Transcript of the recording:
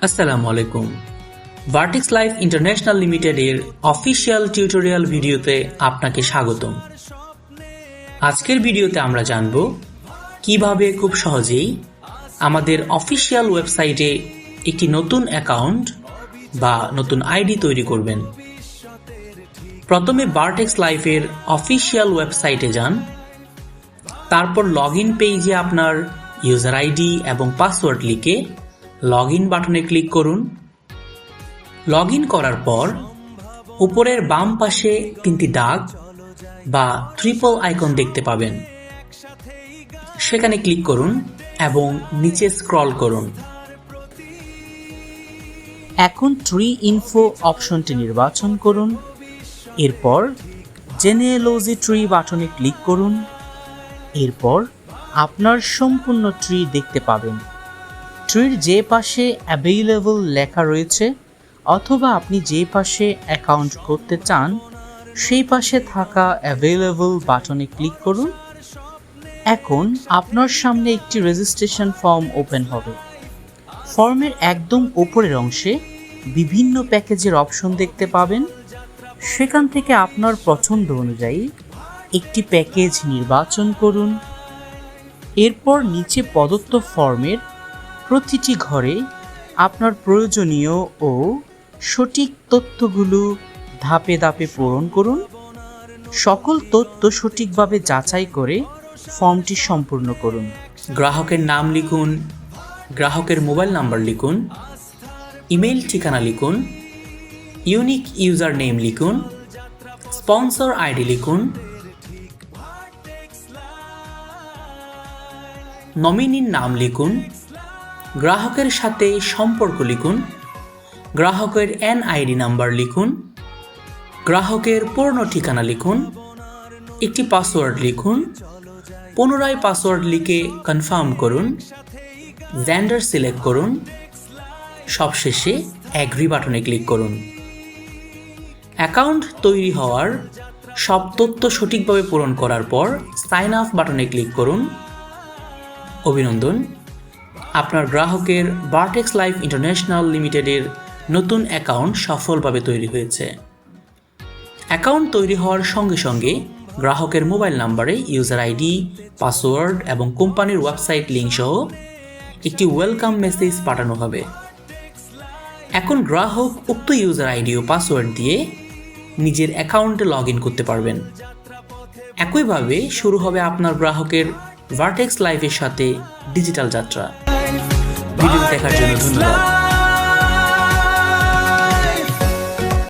আসসালামু আলাইকুম। Vertex life international লিমিটেডের অফিসিয়াল টিউটোরিয়াল ভিডিওতে আপনাকে স্বাগতম। আজকের ভিডিওতে আমরা জানব কিভাবে খুব সহজেই আমাদের অফিসিয়াল ওয়েবসাইটে একটি নতুন অ্যাকাউন্ট বা নতুন আইডি তৈরি করবেন। প্রথমে ভার্টেক্স লাইফের অফিসিয়াল ওয়েবসাইটে যান, তারপর লগইন পেজে আপনার ইউজার আইডি এবং পাসওয়ার্ড লিখে লগইন বাটনে ক্লিক করুন। লগইন করার পর উপরের বাম পাশে তিনটি দাগ বা ট্রিপল আইকন দেখতে পাবেন, সেখানে ক্লিক করুন এবং নিচে স্ক্রল করুন। এখন ট্রি ইনফো অপশনটি নির্বাচন করুন। এরপর জেনেalogy ট্রি বাটনে ক্লিক করুন। এরপর আপনার সম্পূর্ণ ট্রি দেখতে পাবেন। ট্রির যে পাশে অ্যাভেইলেবল লেখা রয়েছে অথবা আপনি যে পাশে অ্যাকাউন্ট করতে চান সেই পাশে থাকা অ্যাভেইলেবল বাটনে ক্লিক করুন। এখন আপনার সামনে একটি রেজিস্ট্রেশন ফর্ম ওপেন হবে। ফর্মের একদম উপরের অংশে বিভিন্ন প্যাকেজের অপশন দেখতে পাবেন। সেখান থেকে আপনার পছন্দ অনুযায়ী একটি প্যাকেজ নির্বাচন করুন। এরপর নিচে প্রদত্ত ফর্মের প্রতিটি ঘরে আপনার প্রয়োজনীয় ও সঠিক তথ্যগুলো ধাপে ধাপে পূরণ করুন। সকল তথ্য সঠিকভাবে যাচাই করে ফর্মটি সম্পূর্ণ করুন। গ্রাহকের নাম লিখুন, গ্রাহকের মোবাইল নাম্বার লিখুন, ইমেল ঠিকানা লিখুন, ইউনিক ইউজার নেম লিখুন, স্পন্সর আইডি লিখুন, নমিনির নাম লিখুন, গ্রাহকের সাথে সম্পর্ক লিখুন, গ্রাহকের এনআইডি নাম্বার লিখুন, গ্রাহকের পূর্ণ ঠিকানা লিখুন, একটি পাসওয়ার্ড লিখুন, পুনরায় পাসওয়ার্ড লিখে কনফার্ম করুন, জেন্ডার সিলেক্ট করুন, সবশেষে অ্যাগ্রি বাটনে ক্লিক করুন। অ্যাকাউন্ট তৈরি হওয়ার সব তথ্য সঠিকভাবে পূরণ করার পর সাইন আপ বাটনে ক্লিক করুন। অভিনন্দন, আপনার গ্রাহকের ভার্টেক্স লাইফ ইন্টারন্যাশনাল লিমিটেডের নতুন অ্যাকাউন্ট সফলভাবে তৈরি হয়েছে। অ্যাকাউন্ট তৈরি হওয়ার সঙ্গে সঙ্গে গ্রাহকের মোবাইল নাম্বারে ইউজার আইডি, পাসওয়ার্ড এবং কোম্পানির ওয়েবসাইট লিঙ্ক সহ একটি ওয়েলকাম মেসেজ পাঠানো হবে। এখন গ্রাহক উক্ত ইউজার আইডি ও পাসওয়ার্ড দিয়ে নিজের অ্যাকাউন্টে লগ ইন করতে পারবেন। একইভাবে শুরু হবে আপনার গ্রাহকের ভার্টেক্স লাইফের সাথে ডিজিটাল যাত্রা। ভিডিও দেখার জন্য ধন্যবাদ।